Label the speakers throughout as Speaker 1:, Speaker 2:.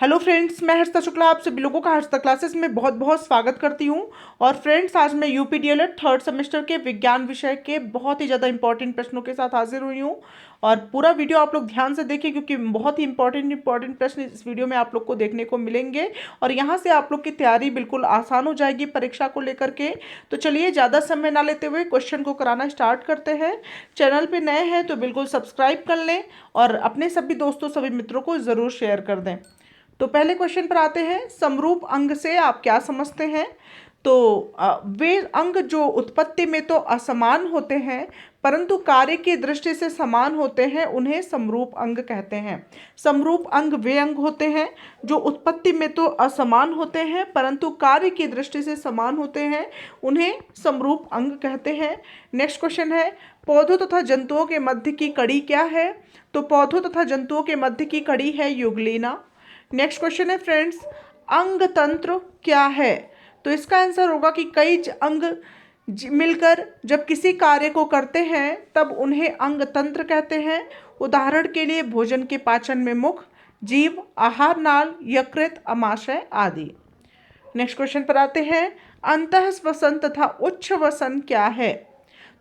Speaker 1: Hello friends, मैं हर्षिता शुक्ला आप सभी लोगों का हर्षिता क्लासेस में बहुत बहुत स्वागत करती हूं। और फ्रेंड्स, आज मैं यूपी डीएलएड थर्ड सेमेस्टर के विज्ञान विषय के बहुत ही ज़्यादा इंपॉर्टेंट प्रश्नों के साथ हाजिर हुई हूं। और पूरा वीडियो आप लोग ध्यान से देखिए, क्योंकि बहुत ही इंपॉर्टेंट प्रश्न इस वीडियो में आप लोग को देखने को मिलेंगे। और यहाँ से आप लोग की तैयारी बिल्कुल आसान हो जाएगी परीक्षा को लेकर के। तो चलिए, ज़्यादा समय ना लेते हुए क्वेश्चन को कराना स्टार्ट करते हैं। चैनल पर नए हैं तो बिल्कुल सब्सक्राइब कर लें और अपने सभी दोस्तों सभी मित्रों को ज़रूर शेयर कर दें। तो पहले क्वेश्चन पर आते हैं। समरूप अंग से आप क्या समझते हैं? तो वे अंग जो उत्पत्ति में तो असमान होते हैं परंतु कार्य की दृष्टि से समान होते हैं, उन्हें समरूप अंग कहते हैं। समरूप अंग वे अंग होते हैं जो उत्पत्ति में तो असमान होते हैं परंतु कार्य की दृष्टि से समान होते हैं, उन्हें समरूप अंग कहते हैं। नेक्स्ट क्वेश्चन है, पौधों तथा जंतुओं के मध्य की कड़ी क्या है? तो पौधों तथा जंतुओं के मध्य की कड़ी है युगलीना। नेक्स्ट क्वेश्चन है फ्रेंड्स, अंग तंत्र क्या है? तो इसका आंसर होगा कि कई अंग मिलकर जब किसी कार्य को करते हैं तब उन्हें अंग तंत्र कहते हैं। उदाहरण के लिए भोजन के पाचन में मुख, जीव, आहार नाल, यकृत, अमाशय आदि। नेक्स्ट क्वेश्चन पर आते हैं, अंतःश्वसन तथा उच्छ्वसन क्या है?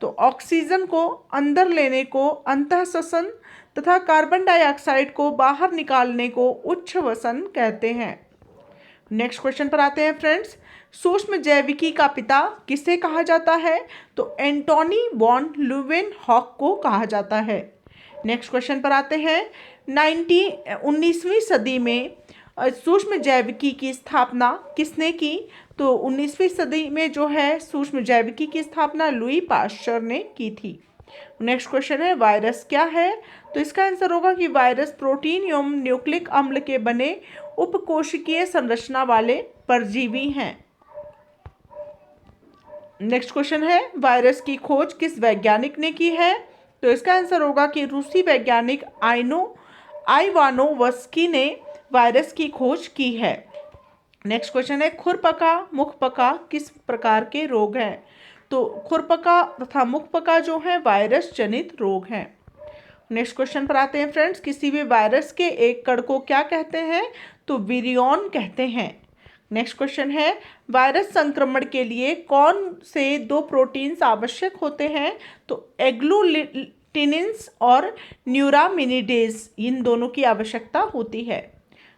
Speaker 1: तो ऑक्सीजन को अंदर लेने को अंतःश्वसन तथा कार्बन डाइऑक्साइड को बाहर निकालने को उच्छ्वसन कहते हैं। नेक्स्ट क्वेश्चन पर आते हैं फ्रेंड्स, सूक्ष्म जैविकी का पिता किसे कहा जाता है? तो एंटोनी वॉन ल्यूवेनहॉक को कहा जाता है। नेक्स्ट क्वेश्चन पर आते हैं, 19वीं सदी में सूक्ष्म जैविकी की स्थापना किसने की? तो 19वीं सदी में जो है सूक्ष्म जैविकी की स्थापना लुई पाश्चर ने की थी। नेक्स्ट क्वेश्चन है, वायरस क्या है? तो इसका आंसर होगा कि वायरस प्रोटीन एवं न्यूक्लिक अम्ल के बने उपकोशिकीय संरचना वाले परजीवी हैं। नेक्स्ट क्वेश्चन है, वायरस की खोज किस वैज्ञानिक ने की है? तो इसका आंसर होगा कि रूसी वैज्ञानिक आइवानोवस्की ने वायरस की खोज की है। नेक्स्ट क्वेश्चन है, खुरपका मुखपका किस प्रकार के रोग हैं? तो खुरपका तथा मुखपका जो है वायरस जनित रोग हैं। नेक्स्ट क्वेश्चन पर आते हैं फ्रेंड्स, किसी भी वायरस के एक कण को क्या कहते हैं? तो विरियॉन कहते हैं। नेक्स्ट क्वेश्चन है, वायरस संक्रमण के लिए कौन से दो प्रोटीन्स आवश्यक होते हैं? तो एग्लूटिनिन्स और न्यूरामिनिडेज, इन दोनों की आवश्यकता होती है।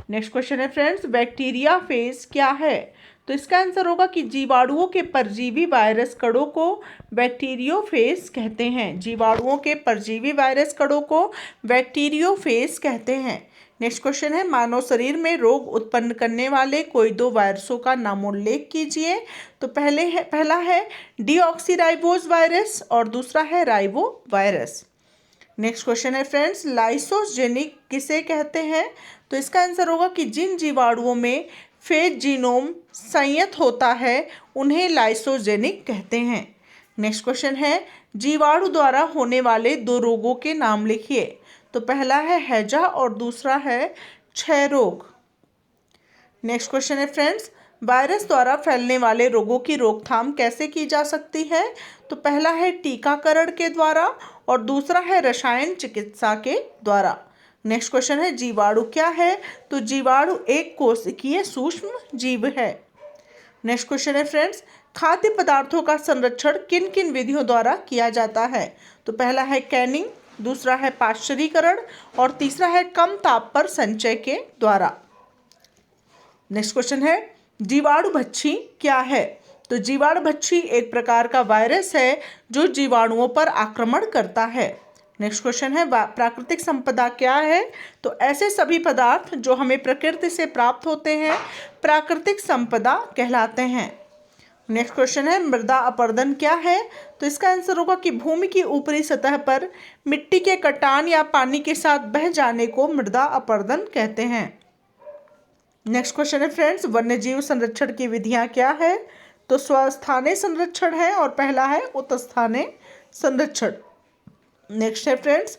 Speaker 1: नेक्स्ट क्वेश्चन है फ्रेंड्स, बैक्टीरिया फेज क्या है? तो इसका आंसर होगा कि जीवाणुओं के परजीवी वायरस कणों को बैक्टीरियोफेज कहते हैं। जीवाणुओं के परजीवी वायरस कणों को बैक्टीरियोफेज कहते हैं। नेक्स्ट क्वेश्चन है, मानव शरीर में रोग उत्पन्न करने वाले कोई दो वायरसों का नामोल्लेख कीजिए। तो पहला है डीऑक्सीराइबोज वायरस और दूसरा है राइबो वायरस। नेक्स्ट क्वेश्चन है फ्रेंड्स, लाइसोजेनिक किसे कहते हैं? तो इसका आंसर होगा कि जिन जीवाणुओं में फेज जीनोम संयत होता है उन्हें लाइसोजेनिक कहते हैं। नेक्स्ट क्वेश्चन है, जीवाणु द्वारा होने वाले दो रोगों के नाम लिखिए। तो पहला है हैजा और दूसरा है क्षय रोग। नेक्स्ट क्वेश्चन है फ्रेंड्स, वायरस द्वारा फैलने वाले रोगों की रोकथाम कैसे की जा सकती है? तो पहला है टीकाकरण के द्वारा और दूसरा है रसायन चिकित्सा के द्वारा। नेक्स्ट क्वेश्चन है, जीवाणु क्या है? तो जीवाणु एक कोशिकीय सूक्ष्म जीव है। नेक्स्ट क्वेश्चन है फ्रेंड्स, खाद्य पदार्थों का संरक्षण किन किन विधियों द्वारा किया जाता है? तो पहला है कैनिंग, दूसरा है पाश्चरीकरण और तीसरा है कम ताप पर संचय के द्वारा। नेक्स्ट क्वेश्चन है, जीवाणुभक्षी क्या है? तो जीवाणुभक्षी एक प्रकार का वायरस है जो जीवाणुओं पर आक्रमण करता है। नेक्स्ट क्वेश्चन है, प्राकृतिक संपदा क्या है? तो ऐसे सभी पदार्थ जो हमें प्रकृति से प्राप्त होते हैं प्राकृतिक संपदा कहलाते हैं। नेक्स्ट क्वेश्चन है, मृदा अपरदन क्या है? तो इसका आंसर होगा कि भूमि की ऊपरी सतह पर मिट्टी के कटान या पानी के साथ बह जाने को मृदा अपरदन कहते हैं। नेक्स्ट क्वेश्चन है फ्रेंड्स, वन्यजीव संरक्षण की विधियां क्या है? तो स्वस्थानीय संरक्षण है और पहला है उत्स्थानीय संरक्षण। नेक्स्ट है फ्रेंड्स,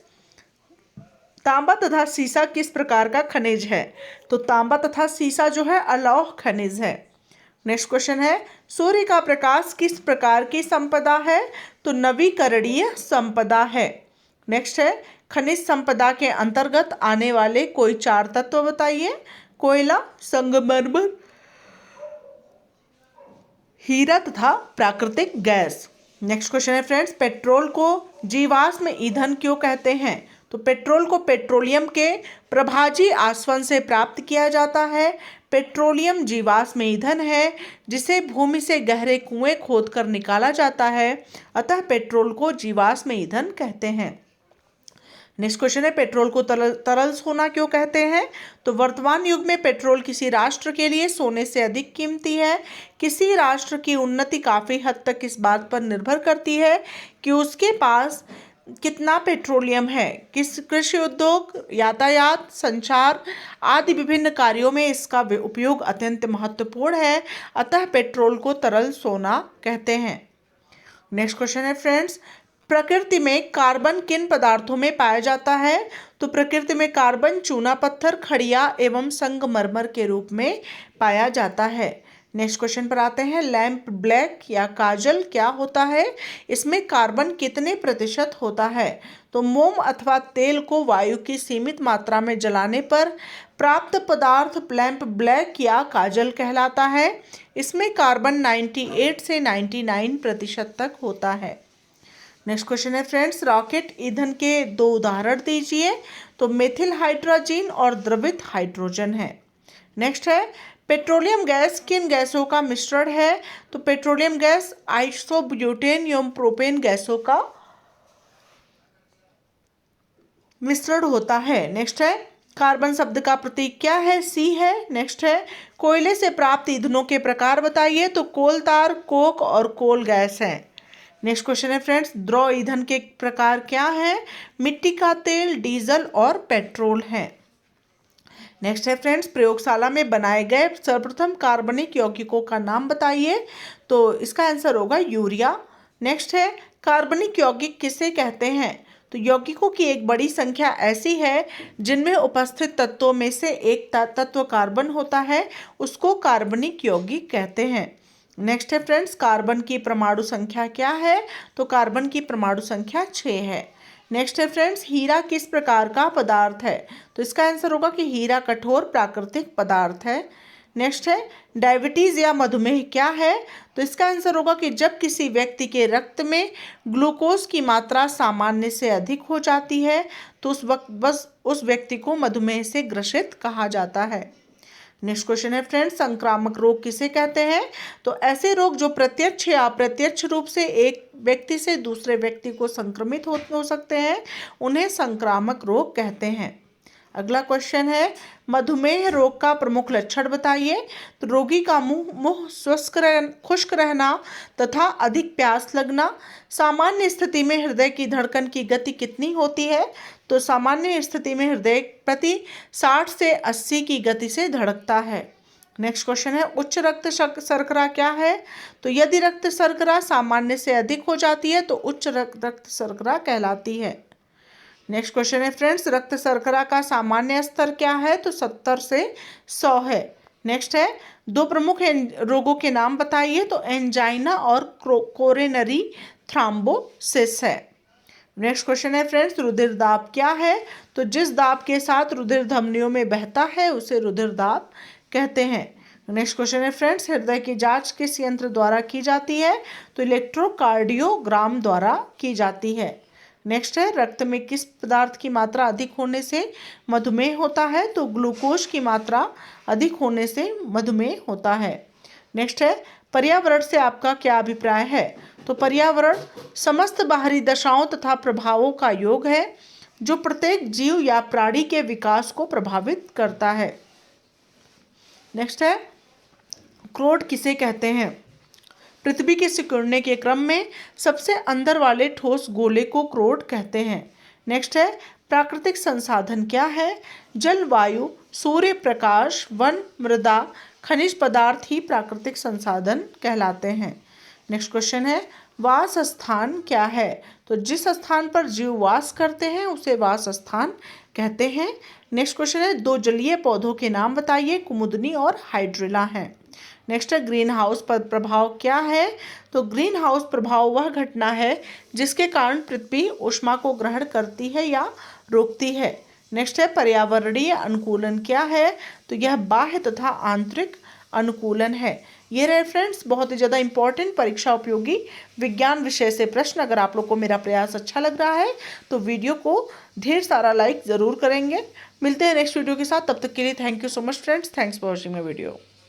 Speaker 1: तांबा तथा सीसा किस प्रकार का खनिज है? तो तांबा तथा सीसा जो है अलौह खनिज है। नेक्स्ट क्वेश्चन है, सूर्य का प्रकाश किस प्रकार की संपदा है? तो नवीकरणीय संपदा है। नेक्स्ट है, खनिज संपदा के अंतर्गत आने वाले कोई चार तत्व बताइए। कोयला, संगमरमर, हीरा तथा प्राकृतिक गैस। नेक्स्ट क्वेश्चन है फ्रेंड्स, पेट्रोल को जीवाश्म ईंधन क्यों कहते हैं? तो पेट्रोल को पेट्रोलियम के प्रभाजी आसवन से प्राप्त किया जाता है। पेट्रोलियम जीवाश्म ईंधन है जिसे भूमि से गहरे कुएं खोदकर निकाला जाता है, अतः पेट्रोल को जीवाश्म ईंधन कहते हैं। नेक्स्ट क्वेश्चन है, पेट्रोल को तरल सोना क्यों कहते हैं? तो वर्तमान युग में पेट्रोल किसी राष्ट्र के लिए सोने से अधिक कीमती है। किसी राष्ट्र की उन्नति काफ़ी हद तक इस बात पर निर्भर करती है कि उसके पास कितना पेट्रोलियम है। कृषि उद्योग, यातायात, संचार आदि विभिन्न कार्यों में इसका उपयोग अत्यंत महत्वपूर्ण है, अतः पेट्रोल को तरल सोना कहते हैं। नेक्स्ट क्वेश्चन है फ्रेंड्स, प्रकृति में कार्बन किन पदार्थों में पाया जाता है? तो प्रकृति में कार्बन चूना पत्थर, खड़िया एवं संगमरमर के रूप में पाया जाता है। नेक्स्ट क्वेश्चन पर आते हैं, लैंप ब्लैक या काजल क्या होता है? इसमें कार्बन कितने प्रतिशत होता है? तो मोम अथवा तेल को वायु की सीमित मात्रा में जलाने पर प्राप्त पदार्थ लैंप ब्लैक या काजल कहलाता है। इसमें कार्बन 98 से 99% तक होता है। नेक्स्ट क्वेश्चन है फ्रेंड्स, रॉकेट ईंधन के 2 उदाहरण दीजिए। तो मेथिल हाइड्रोजन और द्रवित हाइड्रोजन है। नेक्स्ट है, पेट्रोलियम गैस किन गैसों का मिश्रण है? तो पेट्रोलियम गैस आइसोब्यूटेन एवं प्रोपेन गैसों का मिश्रण होता है। नेक्स्ट है, कार्बन शब्द का प्रतीक क्या है? सी है। नेक्स्ट है, कोयले से प्राप्त ईंधनों के प्रकार बताइए। तो कोल तार, कोक और कोल गैस है। नेक्स्ट क्वेश्चन है फ्रेंड्स, द्रव ईंधन के प्रकार क्या है? मिट्टी का तेल, डीजल और पेट्रोल है। नेक्स्ट है फ्रेंड्स, प्रयोगशाला में बनाए गए सर्वप्रथम कार्बनिक यौगिकों का नाम बताइए। तो इसका आंसर होगा यूरिया। नेक्स्ट है, कार्बनिक यौगिक किसे कहते हैं? तो यौगिकों की एक बड़ी संख्या ऐसी है जिनमें उपस्थित तत्वों में से एक तत्व कार्बन होता है, उसको कार्बनिक यौगिक कहते हैं। नेक्स्ट है फ्रेंड्स, कार्बन की परमाणु संख्या क्या है? तो कार्बन की परमाणु संख्या 6 है। नेक्स्ट है फ्रेंड्स, हीरा किस प्रकार का पदार्थ है? तो इसका आंसर होगा कि हीरा कठोर प्राकृतिक पदार्थ है। नेक्स्ट है, डायबिटीज़ या मधुमेह क्या है? तो इसका आंसर होगा कि जब किसी व्यक्ति के रक्त में ग्लूकोज की मात्रा सामान्य से अधिक हो जाती है तो उस वक्त बस उस व्यक्ति को मधुमेह से ग्रसित कहा जाता है। नेक्स्ट क्वेश्चन है फ्रेंड्स, संक्रामक रोग किसे कहते हैं? तो ऐसे रोग जो प्रत्यक्ष या अप्रत्यक्ष रूप से एक व्यक्ति से दूसरे व्यक्ति को संक्रमित हो सकते हैं, उन्हें संक्रामक रोग कहते हैं। अगला क्वेश्चन है, मधुमेह रोग का प्रमुख लक्षण बताइए। तो रोगी का मुंह खुश्क रहना तथा अधिक प्यास लगना। सामान्य स्थिति में हृदय की धड़कन की गति कितनी होती है? तो सामान्य स्थिति में हृदय प्रति 60 से 80 की गति से धड़कता है। नेक्स्ट क्वेश्चन है, उच्च रक्त शर्करा क्या है? तो यदि रक्त शर्करा सामान्य से अधिक हो जाती है तो उच्च रक्त शर्करा कहलाती है। नेक्स्ट क्वेश्चन है फ्रेंड्स, रक्त शर्करा का सामान्य स्तर क्या है? तो 70 से 100 है। नेक्स्ट है, 2 प्रमुख रोगों के नाम बताइए। तो एंजाइना और कोरोनरी थ्रोम्बोसिस है। नेक्स्ट क्वेश्चन है फ्रेंड्स, रुधिर दाब क्या है? तो जिस दाब के साथ रुधिर धमनियों में बहता है उसे रुधिर दाब कहते हैं। नेक्स्ट क्वेश्चन है फ्रेंड्स, हृदय की जांच किस यंत्र द्वारा की जाती है? तो इलेक्ट्रोकार्डियोग्राम द्वारा की जाती है। नेक्स्ट है, रक्त में किस पदार्थ की मात्रा अधिक होने से मधुमेह होता है? तो ग्लूकोज की मात्रा अधिक होने से मधुमेह होता है। नेक्स्ट है, पर्यावरण से आपका क्या अभिप्राय है? तो पर्यावरण समस्त बाहरी दशाओं तथा प्रभावों का योग है जो प्रत्येक जीव या प्राणी के विकास को प्रभावित करता है। नेक्स्ट है, क्रोड किसे कहते हैं? पृथ्वी के सिकुड़ने के क्रम में सबसे अंदर वाले ठोस गोले को क्रोड कहते हैं। नेक्स्ट है, प्राकृतिक संसाधन क्या है? जल, वायु, सूर्य प्रकाश, वन, मृदा, खनिज पदार्थ ही प्राकृतिक संसाधन कहलाते हैं। नेक्स्ट क्वेश्चन है, वास स्थान क्या है? तो जिस स्थान पर जीव वास करते हैं उसे वास स्थान कहते हैं। नेक्स्ट क्वेश्चन है, 2 जलीय पौधों के नाम बताइए। कुमुदनी और हाइड्रिला है। नेक्स्ट है, ग्रीन हाउस प्रभाव क्या है? तो ग्रीन हाउस प्रभाव वह घटना है जिसके कारण पृथ्वी ऊष्मा को ग्रहण करती है या रोकती है। नेक्स्ट है पर्यावरणीय अनुकूलन क्या है, तो यह बाह्य तथा आंतरिक अनुकूलन है। ये रहे फ्रेंड्स बहुत ही ज़्यादा इंपॉर्टेंट परीक्षा उपयोगी विज्ञान विषय से प्रश्न। अगर आप लोग को मेरा प्रयास अच्छा लग रहा है तो वीडियो को ढेर सारा लाइक ज़रूर करेंगे। मिलते हैं नेक्स्ट वीडियो के साथ, तब तक के लिए thank you so much friends, thanks for watching my video.